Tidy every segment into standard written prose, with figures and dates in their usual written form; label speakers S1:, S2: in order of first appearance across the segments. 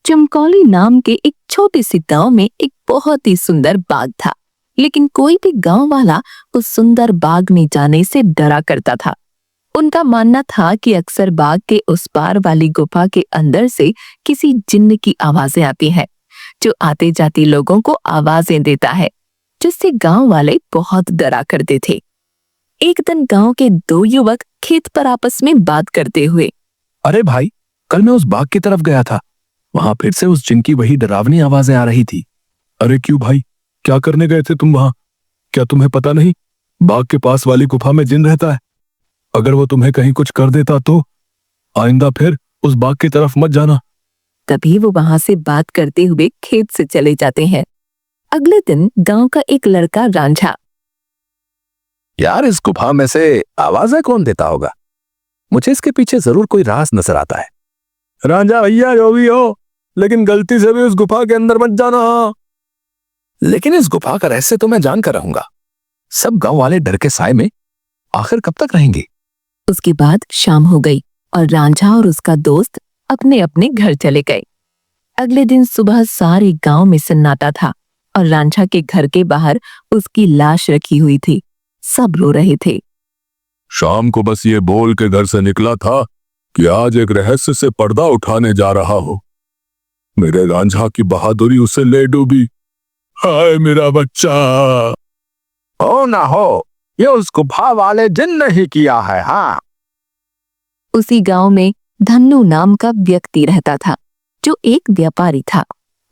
S1: चमकौली नाम के एक छोटे से गांव में एक बहुत ही सुंदर बाग था। लेकिन कोई भी गांव वाला उस सुंदर बाग में जाने से डरा करता था। उनका मानना था कि अक्सर बाग के उस पार वाली गुफा के अंदर से किसी जिन्न की आवाजें आती हैं, जो आते जाते लोगों को आवाजें देता है, जिससे गांव वाले बहुत डरा करते थे। एक दिन गांव के दो युवक खेत पर आपस में बात करते हुए,
S2: अरे भाई, कल मैं उस बाग की तरफ गया था। वहां फिर से उस जिन की वही डरावनी आवाजें आ रही थी। अरे क्यों भाई, क्या करने गए थे तुम वहां? क्या तुम्हें पता नहीं बाग के पास वाली गुफा में जिन रहता है? अगर वो तुम्हें कहीं कुछ कर देता तो आइंदा फिर उस बाग की तरफ मत जाना।
S1: तभी वो वहां से बात करते हुए खेत से चले जाते हैं। अगले दिन गांव का एक लड़का रांझा,
S2: यार, इस गुफा में से आवाजें कौन देता होगा? मुझे इसके पीछे जरूर कोई राज नजर आता है। रांझा भैया, जो भी हो, लेकिन गलती से भी उस गुफा के अंदर मत जाना। लेकिन इस गुफा का रहस्य तो मैं जान कर रहूंगा। सब गांव वाले डर के साए में आखिर कब तक रहेंगे?
S1: उसके बाद शाम हो गई और रांझा और उसका दोस्त अपने अपने घर चले गए। अगले दिन सुबह सारे गांव में सन्नाटा था और रांझा के घर के बाहर उसकी लाश रखी हुई थी। सब रो रहे थे।
S2: शाम को बस ये बोल के घर से निकला था कि आज एक रहस्य से पर्दा उठाने जा रहा हो। मेरे रांझा की बहादुरी उसे ले डूबी। हाय मेरा बच्चा। हो ना हो, ये उस गुफा वाले जिन ने ही किया है। हाँ,
S1: उसी गांव में धन्नू नाम का व्यक्ति रहता था, जो एक व्यापारी था।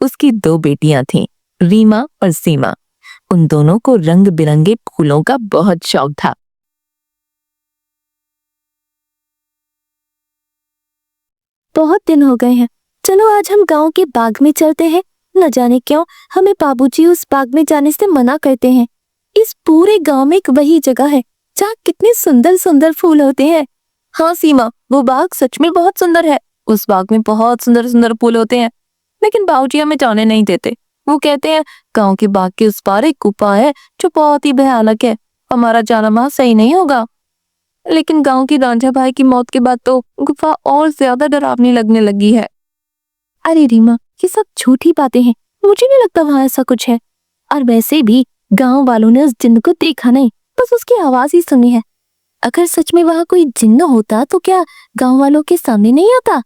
S1: उसकी दो बेटियां थीं, रीमा और सीमा। उन दोनों को रंग बिरंगे फूलों का बहुत शौक था। बहुत दिन हो गए हैं, चलो आज हम गांव के बाग में चलते हैं। न जाने क्यों हमें बाबूजी उस बाग में जाने से मना करते हैं। इस पूरे गांव में एक वही जगह है जहाँ कितने सुंदर सुंदर फूल होते हैं। हाँ सीमा, वो बाग सच में बहुत सुंदर है। उस बाग में बहुत सुंदर सुंदर फूल होते हैं, लेकिन बाबूजी हमें जाने नहीं देते। वो कहते हैं गांव के बाग के उस पार एक गुफा है जो बहुत ही भयानक है, हमारा जाना वहां सही नहीं होगा। लेकिन गांव की रांझा भाई की मौत के बाद तो गुफा और ज्यादा डरावनी लगने लगी है। अरे रीमा, ये सब झूठी बातें हैं, मुझे नहीं लगता वहां ऐसा कुछ है। और वैसे भी गांव वालों ने उस जिन्न को देखा नहीं, बस उसकी आवाज ही सुनी है। अगर सच में वहां कोई जिन्न होता तो क्या गांव वालों के सामने नहीं आता?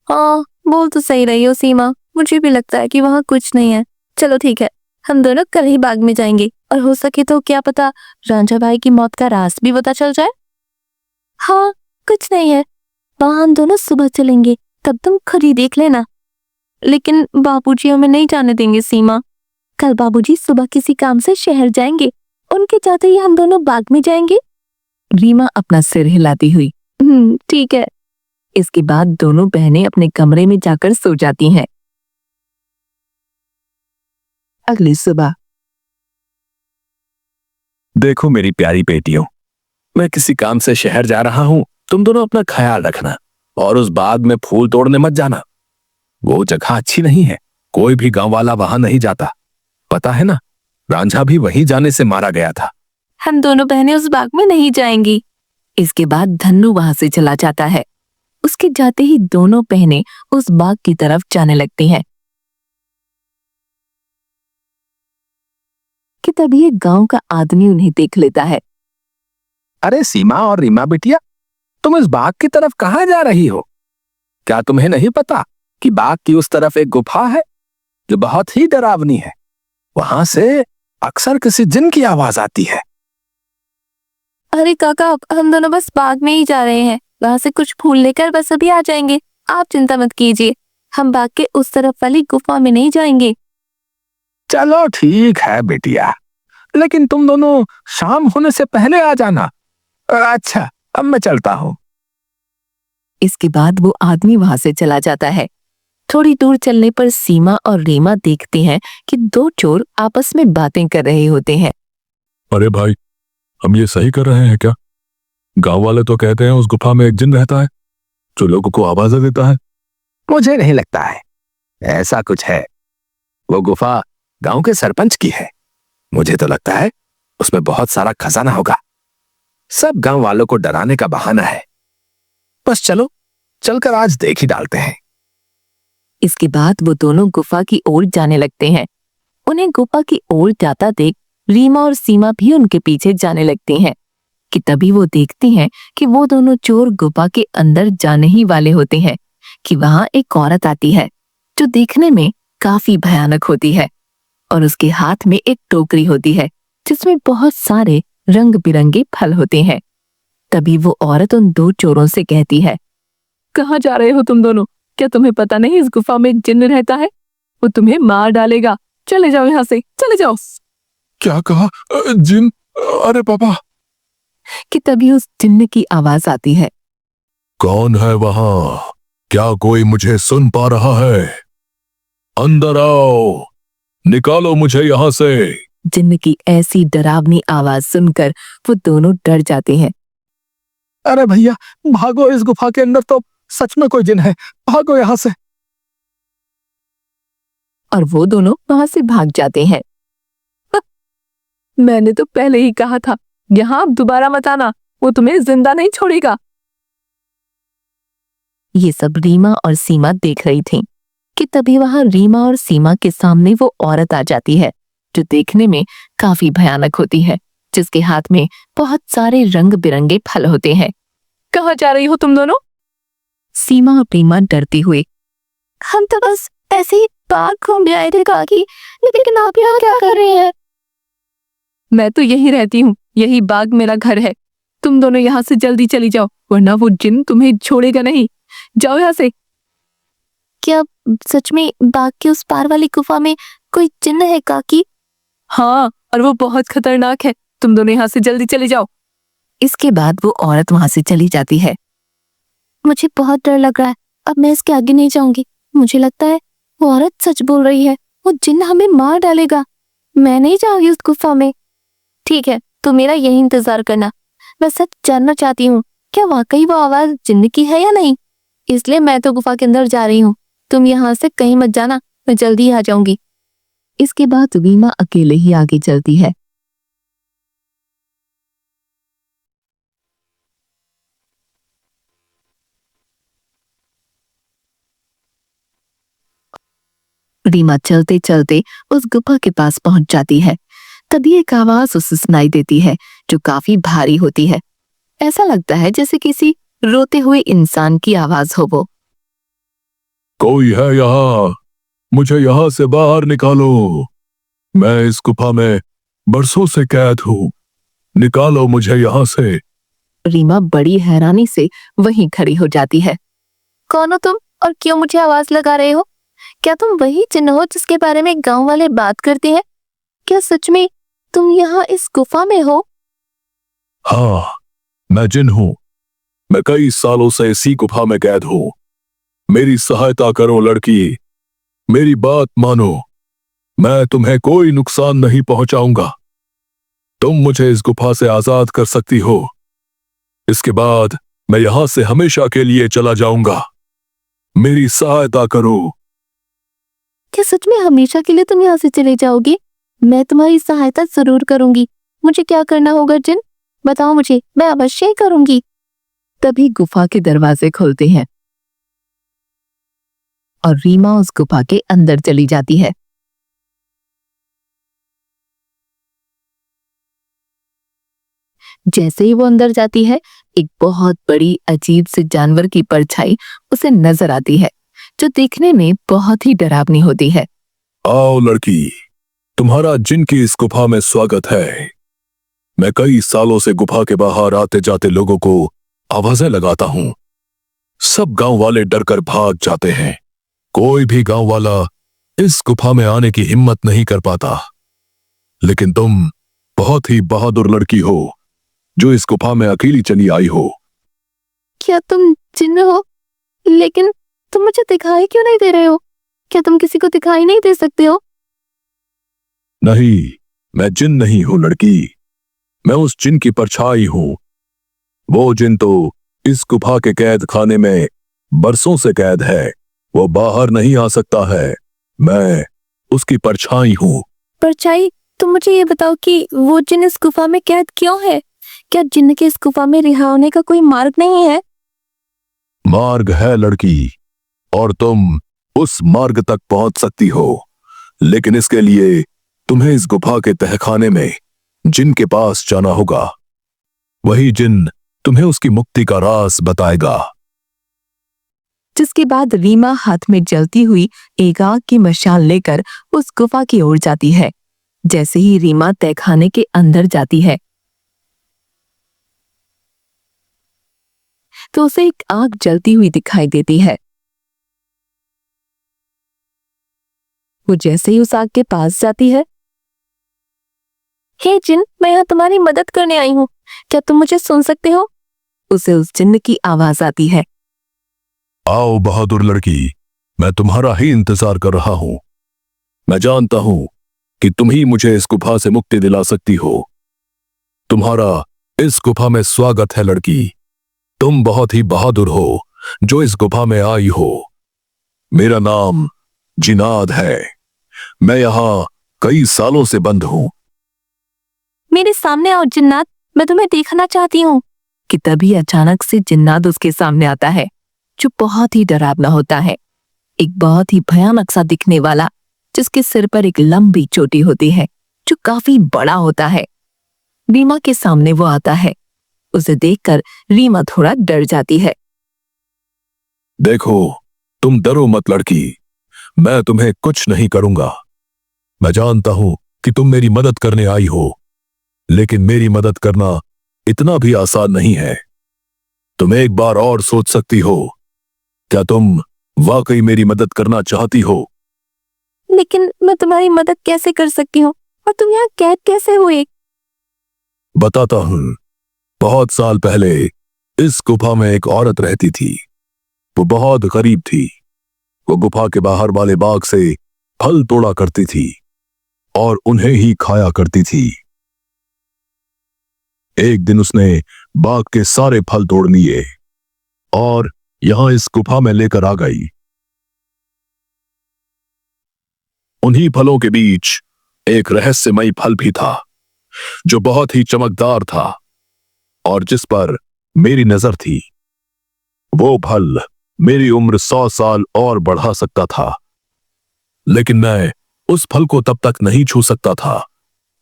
S1: हाँ, बोल तो सही रही हो सीमा, मुझे भी लगता है कि वहां कुछ नहीं है। चलो ठीक है, हम दोनों कल ही बाग में जाएंगे और हो सके तो क्या पता रांझा भाई की मौत का राज भी पता चल जाए। हाँ, कुछ नहीं है, वहां हम दोनों सुबह चलेंगे, तब तुम खुद ही देख लेना। लेकिन बाबूजी हमें नहीं जाने देंगे सीमा। कल बाबूजी सुबह किसी काम से शहर जाएंगे, उनके जाते ही हम दोनों बाग में जाएंगे। रीमा अपना सिर हिलाती हुई ठीक है। इसके बाद दोनों बहनें अपने कमरे में जाकर सो जाती हैं। अगली सुबह,
S2: देखो मेरी प्यारी बेटियों, मैं किसी काम से शहर जा रहा हूं। तुम दोनों अपना ख्याल रखना और उस बाग में फूल तोड़ने मत जाना। वो जगह अच्छी नहीं है, कोई भी गांव वाला वहां नहीं जाता। पता है ना, रांझा भी वहीं जाने से मारा गया था।
S1: हम दोनों बहनें उस बाग में नहीं जाएंगी। इसके बाद धन्नू वहां से चला जाता है। उसके जाते ही दोनों बहनें उस बाग की तरफ जाने लगती हैं कि तभी एक गांव का आदमी उन्हें देख लेता है।
S2: अरे सीमा और रीमा बिटिया, तुम इस बाग की तरफ कहाँ जा रही हो? क्या तुम्हें नहीं पता कि बाग की उस तरफ एक गुफा है जो बहुत ही डरावनी है? वहां से अक्सर किसी जिन की आवाज आती है।
S1: अरे काका, हम दोनों बस बाग में ही जा रहे हैं, वहां से कुछ फूल लेकर बस अभी आ जाएंगे। आप चिंता मत कीजिए, हम बाग के उस तरफ वाली गुफा में नहीं जाएंगे।
S2: चलो ठीक है बेटिया, लेकिन तुम दोनों शाम होने से पहले आ जाना। अच्छा, अब मैं चलता हूँ।
S1: इसके बाद वो आदमी वहां से चला जाता है। थोड़ी दूर चलने पर सीमा और रीमा देखती हैं कि दो चोर आपस में बातें कर रहे होते हैं।
S2: अरे भाई, हम ये सही कर रहे हैं क्या? गांव वाले तो कहते हैं उस गुफा में एक जिन रहता है जो लोगों को आवाजें देता है। मुझे नहीं लगता है ऐसा कुछ है। वो गुफा गांव के सरपंच की है। मुझे तो लगता है उसमें बहुत सारा खजाना होगा। सब गांव वालों को डराने का बहाना है। बस चलो, चलकर आज देख ही डालते हैं।
S1: इसके बाद वो दोनों गुफा की ओर जाने लगते हैं। उन्हें गुफा की ओर जाता देख रीमा और सीमा भी उनके पीछे जाने लगती हैं कि तभी वो देखती हैं कि वो दोनों चोर गुफा के अंदर जाने ही वाले होते हैं कि वहां एक औरत आती है जो देखने में काफी भयानक होती है और उसके हाथ में एक टोकरी होती है जिसमें बहुत सारे रंग बिरंगे फल होते हैं। तभी वो औरत उन दो चोरों से कहती है, कहाँ जा रहे हो तुम दोनों? क्या तुम्हें पता नहीं इस गुफा में एक जिन्न रहता है? वो तुम्हें मार डालेगा। चले जाओ यहाँ से, चले जाओ।
S2: क्या कहा? जिन? अरे पापा!
S1: कि तभी उस जिन्न की आवाज आती है,
S2: कौन है वहां? क्या कोई मुझे सुन पा रहा है? अंदर आओ, निकालो मुझे यहाँ से।
S1: जिन्न की ऐसी डरावनी आवाज सुनकर वो दोनों डर जाते हैं।
S2: अरे भैया, भागो, इस गुफा के अंदर तो सच में कोई जिन है, भागो यहाँ से।
S1: और वो दोनों वहां से भाग जाते हैं। मैंने तो पहले ही कहा था, यहाँ अब दोबारा मत आना, वो तुम्हें जिंदा नहीं छोड़ेगा। ये सब रीमा और सीमा देख रही थीं कि तभी वहां रीमा और सीमा के सामने वो औरत आ जाती है जो देखने में काफी भयानक होती है, जिसके हाथ में बहुत सारे रंग बिरंगे फल होते हैं। कहाँ जा रही हो तुम दोनों? सीमा और रीमा डरती हुई, हम तो बस ऐसे ही बाग घूमने आए थे काकी, लेकिन आप यहाँ क्या कर रहे हैं? मैं तो यहीं रहती हूँ, यही बाग मेरा घर है। तुम दोनों यहाँ से जल्दी चली जाओ, वरना वो जिन तुम्हें छोड़ेगा नहीं। जाओ यहाँ से। क्या सच में बाग के उस पार वाली गुफा में कोई जिन्न है काकी? हाँ, और वो बहुत खतरनाक है। तुम दोनों यहाँ से जल्दी चले जाओ। इसके बाद वो औरत वहां से चली जाती है। मुझे बहुत डर लग रहा है, अब मैं इसके आगे नहीं जाऊंगी। मुझे लगता है वो औरत सच बोल रही है, वो जिन्न हमें मार डालेगा। मैं नहीं जाऊंगी उस गुफा में। ठीक है, तो मेरा यही इंतजार करना। मैं सच जानना चाहती हूँ, क्या वाकई वो आवाज जिन्न की है या नहीं? इसलिए मैं तो गुफा के अंदर जा रही हूँ। तुम यहाँ से कहीं मत जाना, मैं जल्दी आ जाऊंगी। इसके बाद रीमा अकेले ही आगे चलती है। रीमा चलते चलते उस गुफा के पास पहुंच जाती है। तभी एक आवाज उसे सुनाई देती है जो काफी भारी होती है। ऐसा लगता है जैसे किसी रोते हुए इंसान की आवाज हो वो।
S2: कोई है यहाँ? मुझे यहाँ से बाहर निकालो। मैं इस गुफा में बरसों से कैद हूँ, निकालो मुझे यहाँ से।
S1: रीमा बड़ी हैरानी से वहीं खड़ी हो जाती है। कौन हो तुम और क्यों मुझे आवाज लगा रहे हो? क्या तुम वही जिन्न हो जिसके बारे में गांव वाले बात करते हैं? क्या सच में तुम यहाँ इस गुफा में हो?
S2: हाँ, मैं जिन हूँ। मैं कई सालों से इसी गुफा में कैद हूँ। मेरी सहायता करो लड़की, मेरी बात मानो। मैं तुम्हें कोई नुकसान नहीं पहुंचाऊंगा। तुम मुझे इस गुफा से आजाद कर सकती हो। इसके बाद मैं यहां से हमेशा के लिए चला जाऊंगा। मेरी सहायता करो।
S1: क्या सच में हमेशा के लिए तुम यहाँ से चले जाओगे? मैं तुम्हारी सहायता जरूर करूंगी। मुझे क्या करना होगा जिन? बताओ मुझे, मैं अवश्य ही करूंगी। तभी गुफा के दरवाजे खुलते हैं और रीमा उस गुफा के अंदर चली जाती है। जैसे ही वो अंदर जाती है, एक बहुत बड़ी अजीब से जानवर की परछाई उसे नजर आती है जो देखने में बहुत ही डरावनी होती है।
S2: आओ लड़की, तुम्हारा जिन की इस गुफा में स्वागत है। मैं कई सालों से गुफा के बाहर आते जाते लोगों को आवाजें लगाता हूँ। सब गांव वाले डर कर भाग जाते हैं। कोई भी गांव वाला इस गुफा में आने की हिम्मत नहीं कर पाता। लेकिन तुम बहुत ही बहादुर लड़की हो जो इस गुफा में अकेली चली आई हो।
S1: क्या तुम जिन्न हो? लेकिन तुम मुझे दिखाई क्यों नहीं दे रहे हो? क्या तुम किसी को दिखाई नहीं दे सकते हो?
S2: नहीं, मैं जिन नहीं हूं लड़की, मैं उस जिन की परछाई हूं। वो जिन तो इस गुफा के कैद खाने में बरसों से कैद है। वो बाहर नहीं आ सकता है। मैं उसकी परछाई हूं।
S1: परछाई? तुम मुझे ये बताओ कि वो जिन इस गुफा में कैद क्यों है? क्या जिन्न के इस गुफा में रिहा होने का कोई मार्ग नहीं है?
S2: मार्ग है लड़की, और तुम उस मार्ग तक पहुंच सकती हो, लेकिन इसके लिए तुम्हें इस गुफा के तहखाने में जिन के पास जाना होगा। वही जिन तुम्हें उसकी मुक्ति का राज बताएगा।
S3: जिसके बाद रीमा हाथ में जलती हुई एक आग की मशाल लेकर उस गुफा की ओर जाती है। जैसे ही रीमा तहखाने के अंदर जाती है तो उसे एक आग जलती हुई दिखाई देती है। वो जैसे ही उस आग के पास जाती है,
S1: हे जिन, मैं यहाँ तुम्हारी मदद करने आई हूँ, क्या तुम मुझे सुन सकते हो?
S3: उसे उस जिन्न की आवाज आती है।
S2: आओ बहादुर लड़की, मैं तुम्हारा ही इंतजार कर रहा हूं। मैं जानता हूं कि तुम ही मुझे इस गुफा से मुक्ति दिला सकती हो। तुम्हारा इस गुफा में स्वागत है लड़की। तुम बहुत ही बहादुर हो जो इस गुफा में आई हो। मेरा नाम जिनाद है। मैं यहाँ कई सालों से बंद हूं।
S1: मेरे सामने आओ जिन्नात, मैं तुम्हें देखना चाहती हूँ।
S3: कि तभी अचानक से जिन्नात उसके सामने आता है, जो बहुत ही डरावना होता है। एक बहुत ही भयानक सा दिखने वाला, जिसके सिर पर एक लंबी चोटी होती है जो काफी बड़ा होता है। रीमा के सामने वो आता है। उसे देखकर रीमा थोड़ा डर जाती है।
S2: देखो, तुम डरो मत लड़की, मैं तुम्हें कुछ नहीं करूंगा। मैं जानता हूं कि तुम मेरी मदद करने आई हो, लेकिन मेरी मदद करना इतना भी आसान नहीं है। तुम एक बार और सोच सकती हो। क्या तुम वाकई मेरी मदद करना चाहती हो?
S1: लेकिन मैं तुम्हारी मदद कैसे कर सकती हूँ, और तुम यहाँ कैद कैसे हुए?
S2: बताता हूं। बहुत साल पहले इस गुफा में एक औरत रहती थी। वो बहुत गरीब थी। वो गुफा के बाहर वाले बाग से फल तोड़ा करती थी और उन्हें ही खाया करती थी। एक दिन उसने बाग के सारे फल तोड़ लिए और यहां इस गुफा में लेकर आ गई। उन्हीं फलों के बीच एक रहस्यमयी फल भी था, जो बहुत ही चमकदार था और जिस पर मेरी नजर थी। वो फल मेरी उम्र 100 साल और बढ़ा सकता था, लेकिन मैं उस फल को तब तक नहीं छू सकता था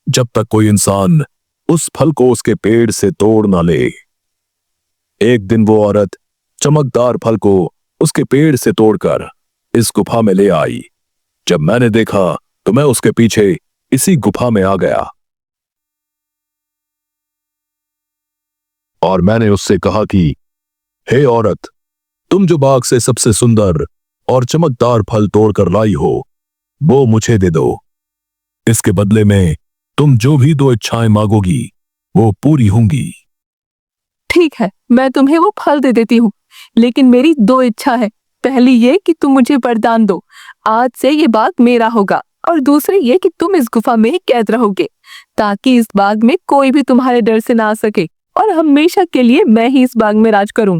S2: जब तक कोई इंसान उस फल को उसके पेड़ से तोड़ ना ले। एक दिन वो औरत चमकदार फल को उसके पेड़ से तोड़कर इस गुफा में ले आई। जब मैंने देखा तो मैं उसके पीछे इसी गुफा में आ गया और मैंने उससे कहा कि हे औरत, तुम जो बाग से सबसे सुंदर और चमकदार फल तोड़कर लाई हो, वो मुझे दे दो। इसके बदले में तुम जो भी 2 इच्छाएं मांगोगी वो पूरी होंगी।
S3: ठीक है, मैं तुम्हें वो फल दे देती हूँ, लेकिन मेरी 2 इच्छा है। पहली ये कि तुम मुझे वरदान दो, आज से ये बाग मेरा होगा, और दूसरी ये कि तुम इस गुफा में कैद रहोगे, ताकि इस बाग में कोई भी तुम्हारे डर से ना आ सके और हमेशा के लिए मैं ही इस बाग में राज करूं।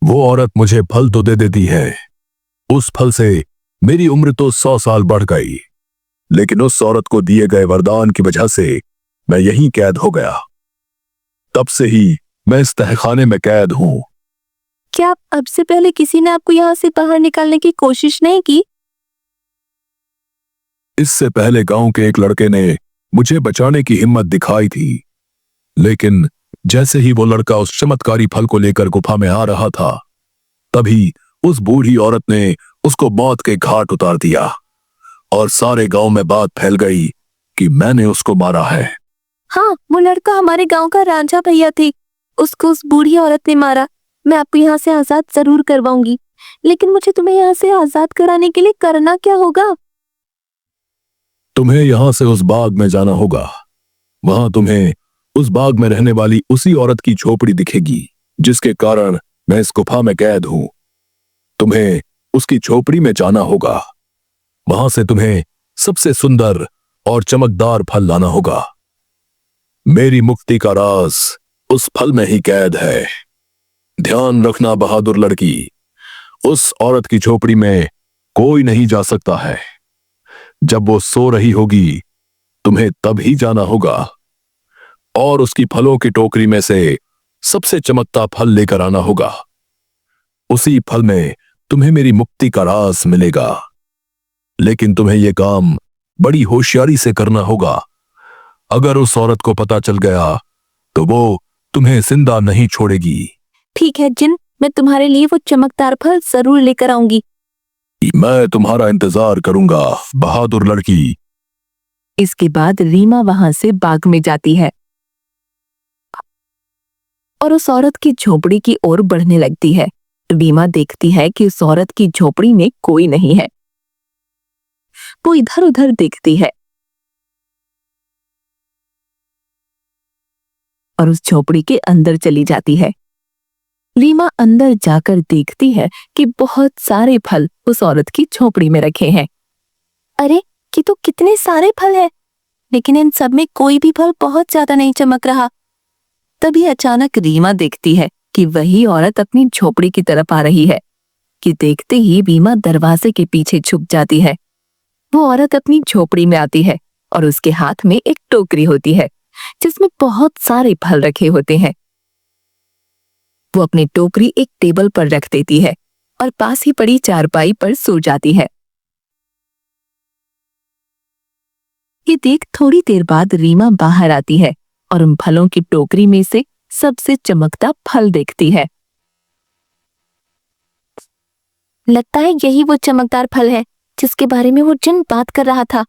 S2: वो औरत मुझे फल तो दे देती है। उस फल से मेरी उम्र तो 100 साल बढ़ गई, लेकिन उस औरत को दिए गए वरदान की वजह से मैं यहीं कैद हो गया। तब से ही मैं इस तहखाने में कैद हूं।
S1: क्या अब से पहले किसी ने आपको यहाँ से बाहर निकालने की कोशिश नहीं की?
S2: इससे पहले गांव के एक लड़के ने मुझे बचाने की हिम्मत दिखाई थी, लेकिन जैसे ही वो लड़का उस चमत्कारी फल को लेकर गुफा में आ रहा था, तभी उस बूढ़ी औरत ने उसको मौत के घाट उतार दिया और सारे गांव में बात फैल गई कि मैंने उसको मारा है।
S1: हाँ, वो लड़का हमारे गांव का रांझा भैया थे। उसको उस बूढ़ी औरत ने मारा। मैं आपको यहाँ से आजाद जरूर करवाऊंगी, लेकिन मुझे तुम्हें यहाँ से आजाद कराने के लिए करना क्या होगा?
S2: तुम्हें यहां से उस बाग में जाना होगा। वहां तुम्हें उस बाग में रहने वाली उसी औरत की झोपड़ी दिखेगी, जिसके कारण मैं इस गुफा में कैद हूं। तुम्हें उसकी झोपड़ी में जाना होगा। वहां से तुम्हें सबसे सुंदर और चमकदार फल लाना होगा। मेरी मुक्ति का राज उस फल में ही कैद है। ध्यान रखना बहादुर लड़की, उस औरत की झोपड़ी में कोई नहीं जा सकता है। जब वो सो रही होगी, तुम्हें तब ही जाना होगा और उसकी फलों की टोकरी में से सबसे चमकता फल लेकर आना होगा। उसी फल में तुम्हें मेरी मुक्ति का राज मिलेगा। लेकिन तुम्हें यह काम बड़ी होशियारी से करना होगा। अगर उस औरत को पता चल गया तो वो तुम्हें जिंदा नहीं छोड़ेगी।
S1: ठीक है जिन, मैं तुम्हारे लिए वो चमकदार फल जरूर लेकर आऊंगी।
S2: मैं तुम्हारा इंतजार करूंगा, बहादुर लड़की।
S3: इसके बाद रीमा वहां से बाग में जाती है और उस औरत की झोपड़ी की ओर बढ़ने लगती है। रीमा देखती है कि उस औरत की झोपड़ी में कोई नहीं है। वो इधर उधर देखती है और उस झोपड़ी के अंदर चली जाती है। रीमा अंदर जाकर देखती है कि बहुत सारे फल उस औरत की झोपड़ी में रखे हैं।
S1: अरे ये तो कितने सारे फल हैं, लेकिन इन सब में कोई भी फल बहुत ज्यादा नहीं चमक रहा।
S3: तभी अचानक रीमा देखती है कि वही औरत अपनी झोपड़ी की तरफ आ रही है। कि देखते ही रीमा दरवाजे के पीछे छुप जाती है। वो औरत अपनी झोपड़ी में आती है और उसके हाथ में एक टोकरी होती है जिसमें बहुत सारे फल रखे होते हैं। वो अपनी टोकरी एक टेबल पर रख देती है और पास ही पड़ी चारपाई पर सो जाती है। ये देख थोड़ी देर बाद रीमा बाहर आती है और उन फलों की टोकरी में से सबसे चमकता फल देखती है।
S1: लगता है यही वो चमकदार फल है जिसके बारे में वो जिन बात कर रहा था।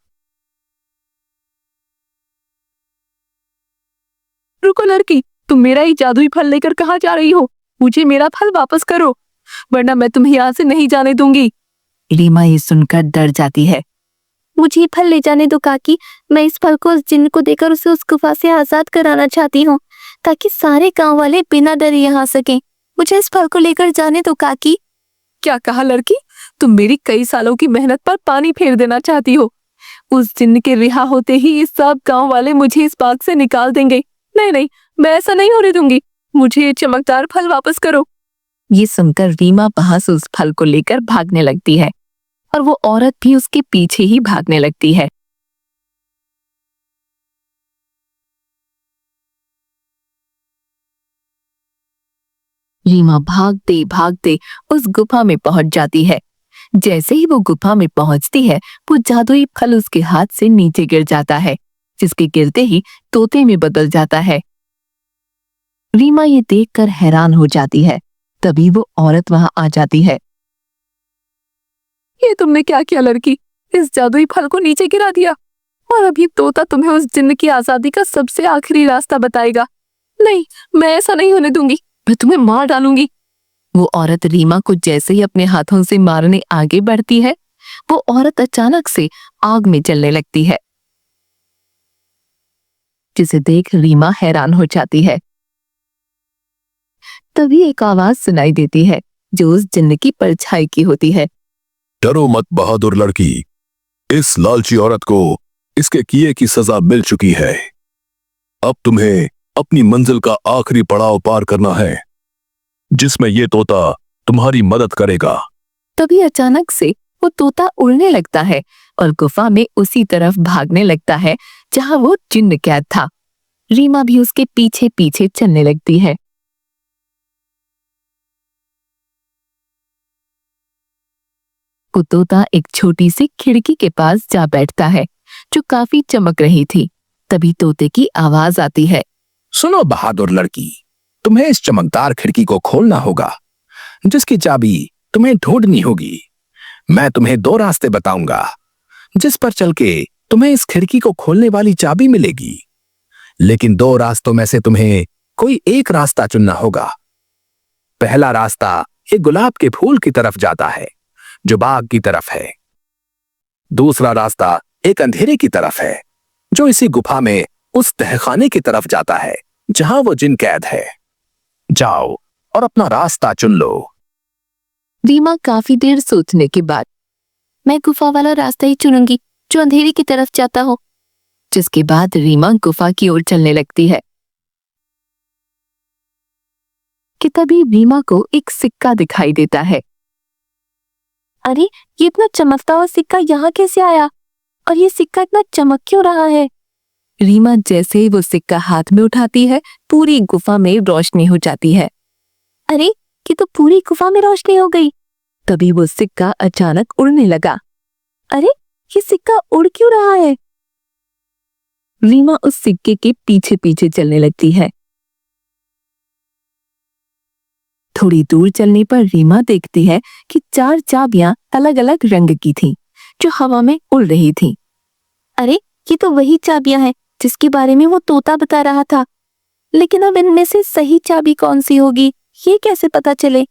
S3: रुको लड़की, तुम मेरा ही जादुई फल लेकर कहाँ जा रही हो? मुझे मेरा फल वापस करो, वरना मैं तुम्हें यहाँ से नहीं जाने दूंगी। रीमा ये सुनकर डर जाती है।
S1: मुझे फल ले जाने दो काकी, मैं इस फल को उस जिन्न को देकर उसे उस गुफा से आजाद कराना चाहती हूँ, ताकि सारे गांव वाले बिना डरे यहाँ सकें। मुझे इस फल को लेकर जाने दो काकी।
S3: क्या कहा लड़की? तुम मेरी कई सालों की मेहनत पर पानी फेर देना चाहती हो? उस जिन्न के रिहा होते ही इस सब गांव वाले मुझे इस बाग से निकाल देंगे। नहीं नहीं, मैं ऐसा नहीं होने दूंगी। मुझे ये चमकदार फल वापस करो। ये सुनकर रीमा वहां से उस फल को लेकर भागने लगती है और वो औरत भी उसके पीछे ही भागने लगती है। रीमा भागते भागते उस गुफा में पहुंच जाती है। जैसे ही वो गुफा में पहुंचती है, वो जादुई फल उसके हाथ से नीचे गिर जाता है, जिसके गिरते ही तोते में बदल जाता है। रीमा ये देखकर हैरान हो जाती है। तभी वो औरत वहां आ जाती है। ये तुमने क्या किया लड़की? इस जादुई फल को नीचे गिरा दिया और अभी तोता तुम्हें उस जिन्न की आजादी का सबसे आखिरी रास्ता बताएगा। नहीं, मैं ऐसा नहीं होने दूंगी, मैं तुम्हें मार डालूंगी। वो औरत रीमा को जैसे ही अपने हाथों से मारने आगे बढ़ती है, वो औरत अचानक से आग में जलने लगती है, जिसे देख रीमा हैरान हो जाती है। तभी एक आवाज सुनाई देती है जो उस जिन्न की परछाई की होती है।
S2: डरो मत बहादुर लड़की, इस लालची औरत को इसके किए की सजा मिल चुकी है। अब तुम्हें अपनी मंजिल का आखिरी पड़ाव पार करना है, जिसमें ये तोता तुम्हारी मदद करेगा।
S3: तभी अचानक से वो तोता उड़ने लगता है और गुफा में उसी तरफ भागने लगता है जहां वो जिन्न कैद था। रीमा भी उसके पीछे पीछे चलने लगती है। वो तोता एक छोटी सी खिड़की के पास जा बैठता है जो काफी चमक रही थी। तभी तोते की आवाज आती है।
S4: सुनो बहादुर लड़की, तुम्हें इस चमकदार खिड़की को खोलना होगा, जिसकी चाबी तुम्हें ढूंढनी होगी। मैं तुम्हें 2 रास्ते बताऊंगा, जिस पर चल के तुम्हें इस खिड़की को खोलने वाली चाबी मिलेगी। लेकिन 2 रास्तों में से तुम्हें कोई एक रास्ता चुनना होगा। पहला रास्ता एक गुलाब के फूल की तरफ जाता है, जो बाग की तरफ है। दूसरा रास्ता एक अंधेरे की तरफ है, जो इसी गुफा में उस तहखाने की तरफ जाता है जहां वो जिन कैद है। जाओ और अपना रास्ता चुन लो।
S3: रीमा काफी देर सोचने के बाद
S1: मैं गुफा वाला रास्ता ही चुनूंगी जो अंधेरे की तरफ जाता हो।
S3: जिसके बाद रीमा गुफा की ओर चलने लगती है कि तभी रीमा को एक सिक्का दिखाई देता है।
S1: अरे ये इतना चमकता हुआ सिक्का यहाँ कैसे आया, और ये सिक्का इतना चमक क्यों रहा है?
S3: रीमा जैसे ही वो सिक्का हाथ में उठाती है, पूरी गुफा में रोशनी हो जाती है।
S1: अरे कि तो पूरी गुफा में रोशनी हो गई।
S3: तभी वो सिक्का अचानक उड़ने लगा।
S1: अरे ये सिक्का उड़ क्यों रहा है?
S3: रीमा उस सिक्के के पीछे पीछे चलने लगती है। थोड़ी दूर चलने पर रीमा देखती है कि 4 चाबियां अलग अलग रंग की थीं, जो हवा में उड़ रही थीं।
S1: अरे ये तो वही चाबियां हैं जिसके बारे में वो तोता बता रहा था। लेकिन अब इनमें से सही चाबी कौन सी होगी, ये कैसे पता चले?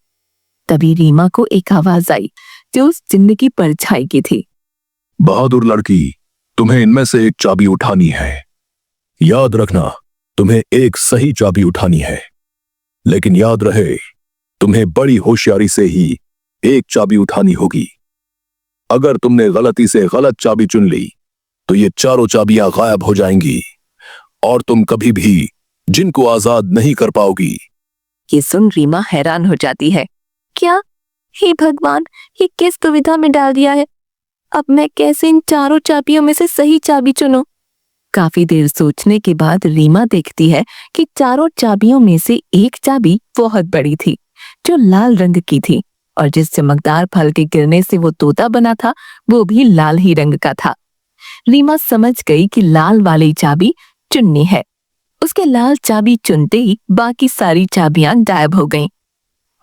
S3: तभी रीमा को एक आवाज आई जो उस जिन्न की परछाई की थी।
S2: बहादुर लड़की, तुम्हें इनमें से एक चाबी उठानी है। याद रखना, तुम्हें एक सही चाबी उठानी है। लेकिन याद रहे, तुम्हें बड़ी होशियारी से ही एक चाबी उठानी होगी। अगर तुमने गलती से गलत चाबी चुन ली तो ये चारों चाबियां गायब हो जाएंगी और तुम कभी भी जिनको आजाद नहीं कर पाओगी।
S3: ये सुन रीमा हैरान हो जाती है।
S1: क्या? हे भगवान, ये किस दुविधा में डाल दिया है। अब मैं कैसे इन चारों चाबियों में से सही चाबी चुनूं?
S3: काफी देर सोचने के बाद रीमा देखती है कि चारों चाबियों में से एक चाबी बहुत बड़ी थी, जो लाल रंग की थी, और जिस चमकदार फल के गिरने से वो तोता बना था वो भी लाल ही रंग का था। रीमा समझ गई कि लाल वाली चाबी चुननी है। उसके लाल चाबी चुनते ही बाकी सारी चाबियां गायब हो गईं।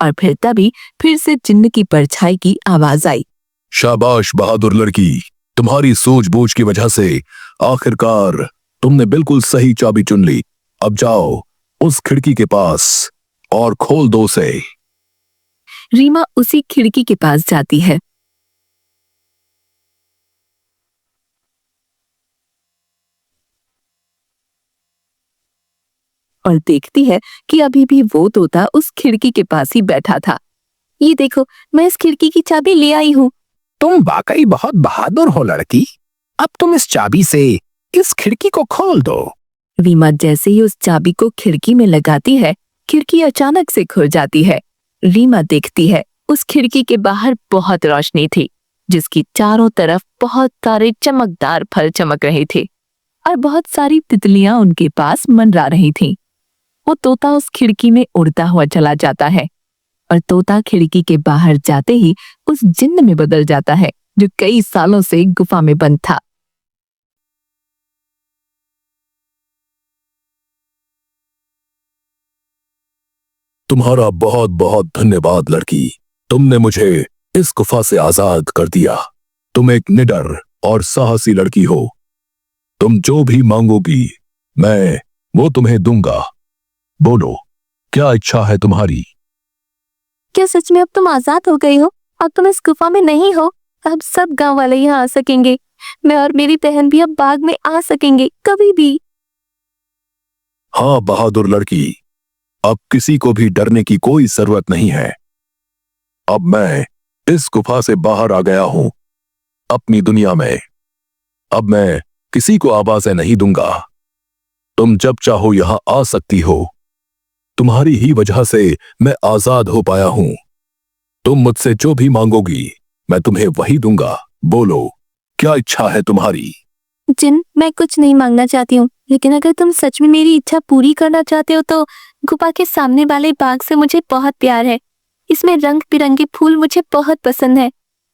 S3: और तभी फिर से जिन्न की परछाई की आवाज आई।
S2: शाबाश बहादुर लड़की, तुम्हारी सूझबूझ की वजह से आखिरकार तुमने बिल्कुल सही चाबी चुन ली। अब जाओ उस खिड़की के पास और खोल दो उसे।
S3: रीमा उसी खिड़की के पास जाती है। और देखती है कि अभी भी वो तोता उस खिड़की के पास ही बैठा था।
S1: ये देखो, मैं इस खिड़की की चाबी ले आई हूँ।
S4: तुम वाकई बहुत बहादुर हो लड़की। अब तुम इस चाबी से इस खिड़की को खोल दो।
S3: रीमा जैसे ही उस चाबी को खिड़की में लगाती है, खिड़की अचानक से खुल जाती है। रीमा देखती है उस खिड़की के बाहर बहुत रोशनी थी, जिसकी चारों तरफ बहुत सारे चमकदार फल चमक रहे थे और बहुत सारी तितलियां उनके पास मंडरा रही थीं। वो तोता उस खिड़की में उड़ता हुआ चला जाता है और तोता खिड़की के बाहर जाते ही उस जिन्न में बदल जाता है जो कई सालों से गुफा में बंद था।
S2: तुम्हारा बहुत बहुत धन्यवाद लड़की, तुमने मुझे इस गुफा से आजाद कर दिया। तुम एक निडर और साहसी लड़की हो। तुम जो भी मांगोगी मैं वो तुम्हें दूंगा। बोलो, क्या इच्छा है तुम्हारी?
S1: क्या सच में अब तुम आजाद हो गई हो? अब तुम इस गुफा में नहीं हो। अब सब गांव वाले यहाँ आ सकेंगे। मैं और मेरी बहन भी अब बाग में आ सकेंगे कभी भी।
S2: हाँ बहादुर लड़की, अब किसी को भी डरने की कोई जरूरत नहीं है। अब मैं इस गुफा से बाहर आ गया हूं अपनी दुनिया में। अब मैं किसी को आवाजें नहीं दूंगा। तुम जब चाहो यहां आ सकती हो। तुम्हारी ही वजह से मैं आजाद हो पाया हूं। तुम मुझसे जो भी मांगोगी मैं तुम्हें वही दूंगा। बोलो, क्या इच्छा है तुम्हारी?
S1: जिन, मैं कुछ नहीं मांगना चाहती हूँ, लेकिन अगर तुम सच में मेरी इच्छा पूरी करना चाहते हो तो गुफा के सामने वाले बाग से मुझे बहुत प्यार है। इसमें रंग बिरंगे फूल मुझे बहुत पसंद है।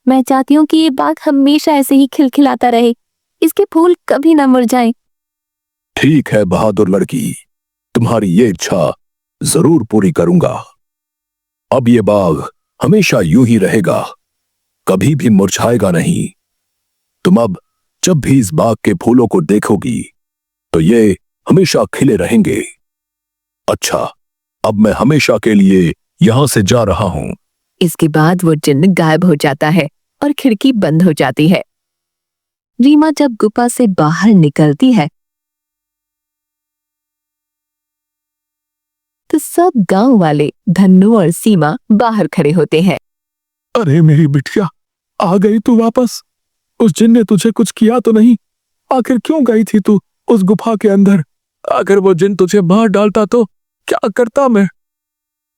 S1: मैं चाहती हूँ कि ये बाग हमेशा ऐसे ही खिलखिलाता रहे। इसके फूल कभी ना मुरझाएं।
S2: ठीक है बहादुर लड़की, तुम्हारी ये इच्छा जरूर पूरी करूंगा। अब ये बाग हमेशा यूं ही रहेगा, कभी भी मुरझाएगा नहीं। तुम अब जब भी इस बाग के फूलों को देखोगी तो ये हमेशा खिले रहेंगे। अच्छा, अब मैं हमेशा के लिए यहां से जा रहा हूं।
S3: इसके बाद वो जिन्न गायब हो जाता है और खिड़की बंद हो जाती है। रीमा जब गुफा से बाहर निकलती है तो सब गांव वाले धन्नू और सीमा बाहर खड़े होते हैं।
S2: अरे मेरी बिटिया, आ गई तू वापस। उस जिन ने तुझे कुछ किया तो नहीं? आखिर क्यों गई थी तू उस गुफा के अंदर? अगर वो जिन तुझे मार डालता तो क्या करता मैं?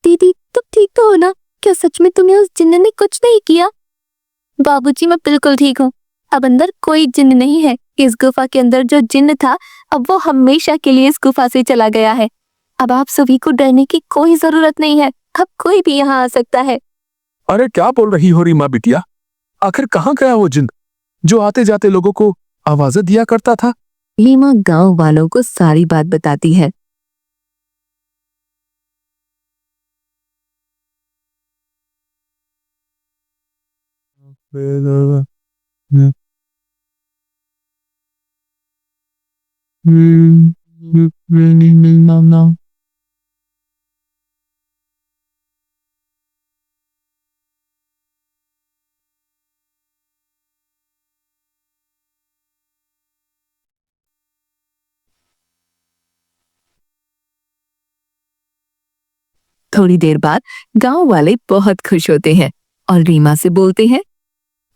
S1: दीदी, तुम ठीक तो हो ना? क्या सच में तुम्हें उस जिन्न ने कुछ नहीं किया? बाबूजी, मैं बिल्कुल ठीक हूँ। अब अंदर कोई जिन्न नहीं है। इस गुफा के अंदर जो जिन्न था अब वो हमेशा के लिए इस गुफा से चला गया है। अब आप सभी को डरने की कोई जरूरत नहीं है। अब कोई भी यहाँ आ सकता है।
S2: अरे क्या बोल रही हो रीमा बिटिया? आखिर कहाँ गया वो जिन जो आते जाते लोगों को आवाजें दिया करता था?
S3: रीमा गांव वालों को सारी बात बताती है। थोड़ी देर बाद गांव वाले बहुत खुश होते हैं और रीमा से बोलते हैं,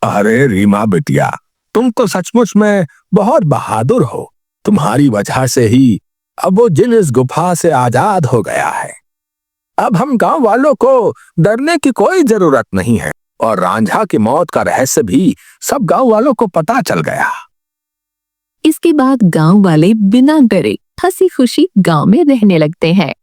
S4: अरे रीमा बिटिया, तुम तो सचमुच में बहुत बहादुर हो। तुम्हारी वजह से ही अब वो जिन इस गुफा से आजाद हो गया है। अब हम गांव वालों को डरने की कोई जरूरत नहीं है और रांझा की मौत का रहस्य भी सब गांव वालों को पता चल गया।
S3: इसके बाद गांव वाले बिना डरे हंसी खुशी गांव में रहने लगते हैं।